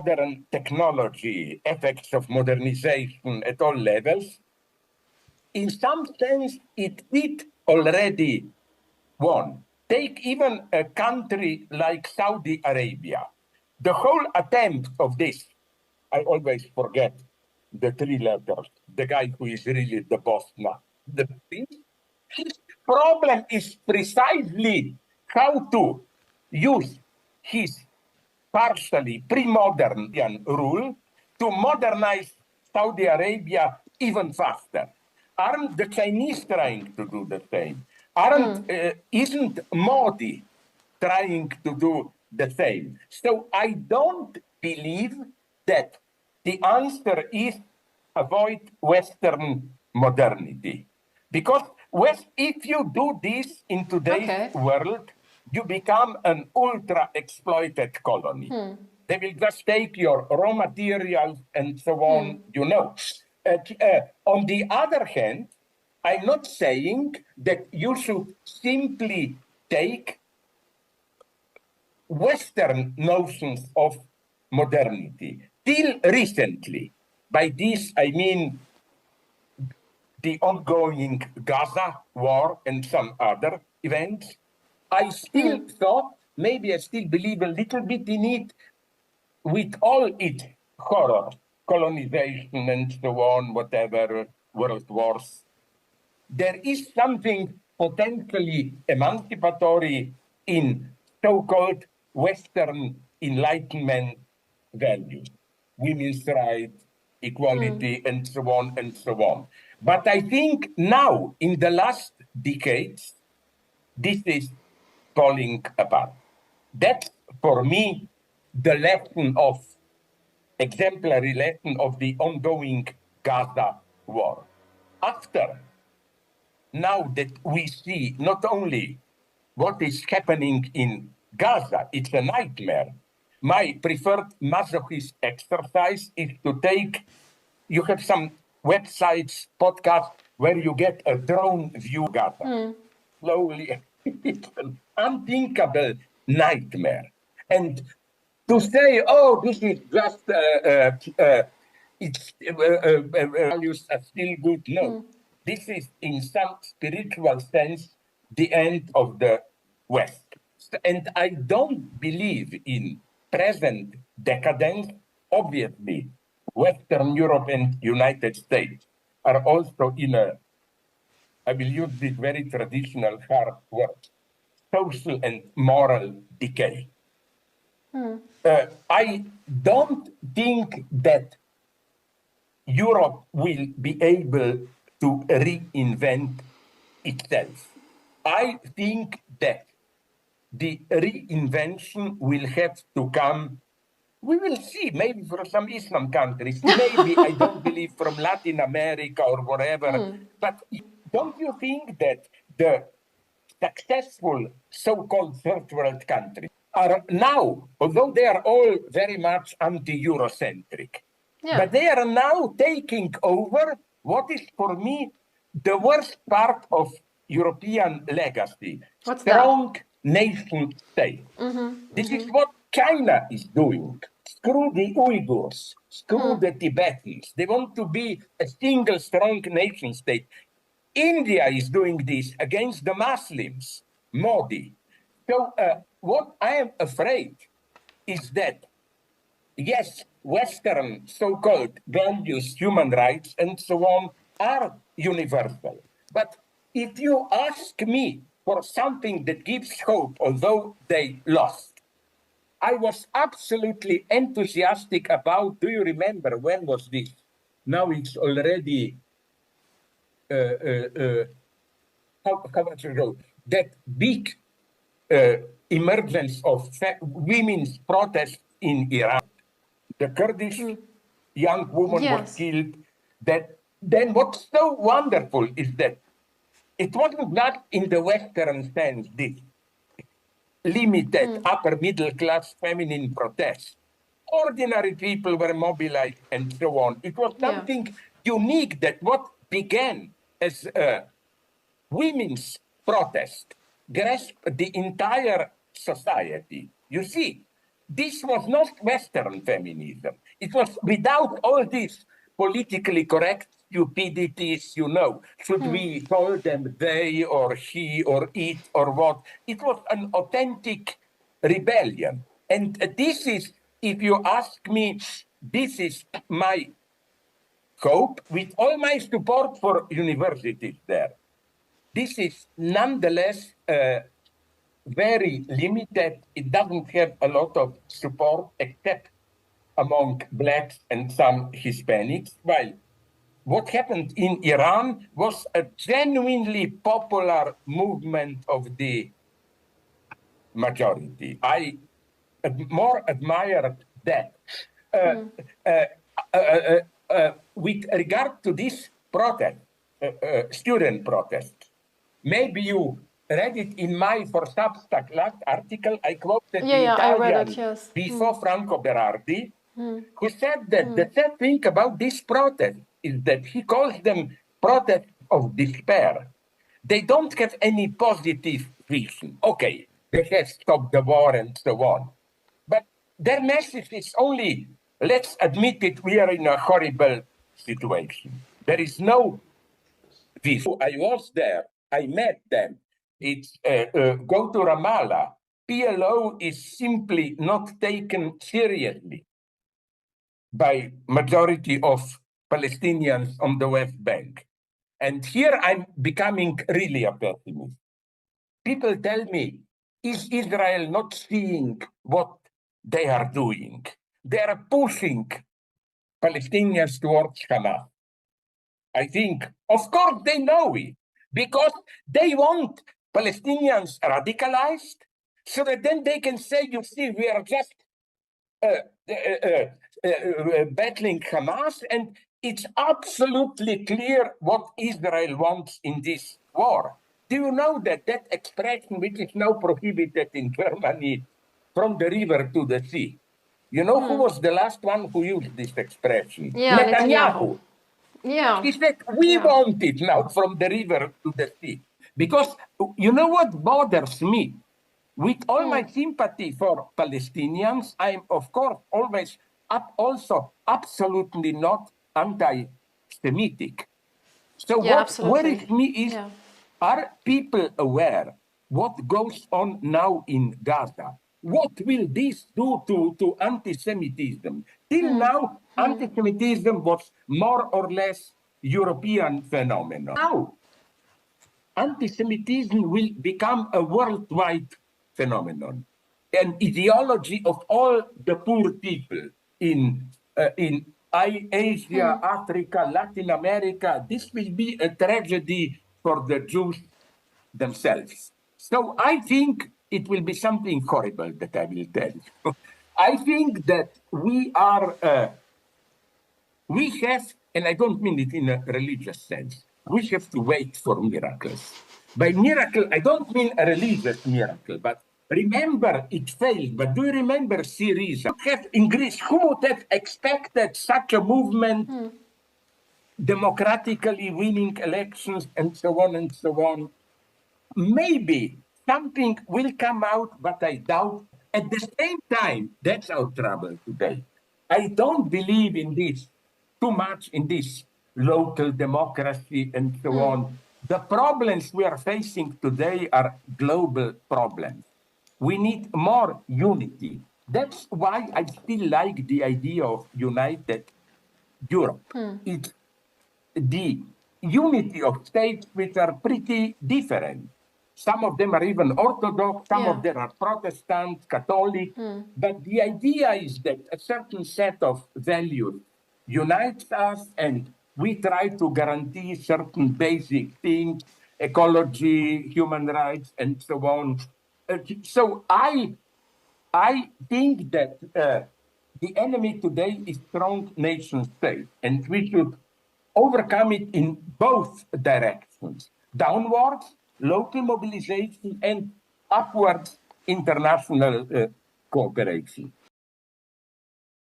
modern technology, effects of modernization at all levels, in some sense, it did already won. Take even a country like Saudi Arabia. The whole attempt of this, I always forget the three letters, the guy who is really the boss now. His problem is precisely how to use his partially pre-modern rule to modernize Saudi Arabia even faster. Aren't the Chinese trying to do the same? Isn't Modi trying to do the same? So I don't believe that the answer is avoid Western modernity. Because if you do this in today's world, you become an ultra-exploited colony. They will just take your raw materials and so on, you know. On the other hand, I'm not saying that you should simply take Western notions of modernity. Till recently, by this I mean the ongoing Gaza war and some other events, I still thought, maybe I still believe a little bit in it, with all its horror, colonization and so on, whatever, world wars, there is something potentially emancipatory in so-called Western Enlightenment values, women's rights, equality, and so on and so on. But I think now, in the last decades, this is falling apart. That's, for me, the exemplary lesson of the ongoing Gaza war. After, now that we see not only what is happening in Gaza, it's a nightmare. My preferred masochist exercise is to you have some websites, podcasts, where you get a drone view of Gaza. Slowly, it's an unthinkable nightmare. And to say, oh, this is just, values are still good. No, this is in some spiritual sense the end of the West. And I don't believe in present decadence. Obviously, Western Europe and United States are also in I will use this very traditional hard word, social and moral decay. I don't think that Europe will be able to reinvent itself. I think that the reinvention will have to come. We will see, maybe from some Islam countries, maybe, I don't believe, from Latin America or wherever. But don't you think that the successful so-called third world countries are now, although they are all very much anti-Eurocentric, but they are now taking over what is, for me, the worst part of European legacy. Strong nation state. This is what China is doing. Screw the Uyghurs, screw the Tibetans. They want to be a single strong nation state. India is doing this against the Muslims, Modi. So what I am afraid is that, yes, Western so-called values, human rights, and so on are universal. But if you ask me for something that gives hope, although they lost, I was absolutely enthusiastic about, do you remember, when was this? Now it's already, how much ago? That big emergence of women's protests in Iran. The Kurdish young woman was killed. Then what's so wonderful is that it wasn't not in the Western sense, this limited upper middle class feminine protest. Ordinary people were mobilized and so on. It was something unique that what began as a women's protest grasped the entire society. You see, This was not Western feminism. It was without all these politically correct stupidities, Should we call them they or he or it or what? It was an authentic rebellion. And this is, if you ask me, this is my hope with all my support for universities there. This is nonetheless very limited. It doesn't have a lot of support except among blacks and some Hispanics. While what happened in Iran was a genuinely popular movement of the majority. I more admired that. With regard to this protest, student protest, maybe you read it in my for Substack last article. I quoted the Italian I read it, yes. before Franco Berardi, who said that the sad thing about this protest is that he calls them protests of despair. They don't have any positive reason. Okay, they have stopped the war and so on. But their message is only, let's admit it, we are in a horrible situation. There is no vision. I was there. I met them. It's go to Ramallah. PLO is simply not taken seriously by majority of Palestinians on the West Bank. And here I'm becoming really a pessimist. People tell me, is Israel not seeing what they are doing? They are pushing Palestinians towards Hamas. I think, of course, they know it because they want Palestinians radicalized so that then they can say, you see, we are just battling Hamas, and it's absolutely clear what Israel wants in this war. Do you know that that expression, which is now prohibited in Germany, from the river to the sea? You know who was the last one who used this expression? Yeah, Netanyahu. Yeah. He said, we want it now from the river to the sea. Because you know what bothers me? With all my sympathy for Palestinians, I'm, of course, always also absolutely not anti-Semitic. So what worries me is, are people aware what goes on now in Gaza? What will this do to anti-Semitism? Till now, anti-Semitism was more or less European phenomenon. Now, anti-Semitism will become a worldwide phenomenon, an ideology of all the poor people in Asia, Africa, Latin America. This will be a tragedy for the Jews themselves. So I think it will be something horrible that I will tell you. I think that we have, and I don't mean it in a religious sense, we have to wait for miracles. By miracle, I don't mean a religious miracle, but remember it failed. But do you remember Syriza? In Greece, who would have expected such a movement, democratically winning elections, and so on and so on? Maybe something will come out, but I doubt. At the same time, that's our trouble today. I don't believe in this too much, in this local democracy and so on. The problems we are facing today are global problems. We need more unity. That's why I still like the idea of united Europe. It's the unity of states which are pretty different. Some of them are even Orthodox, some of them are Protestant, Catholic. But the idea is that a certain set of values unites us, and we try to guarantee certain basic things, ecology, human rights, and so on. So I think that the enemy today is strong nation state, and we should overcome it in both directions, downwards, local mobilization, and upwards, international cooperation.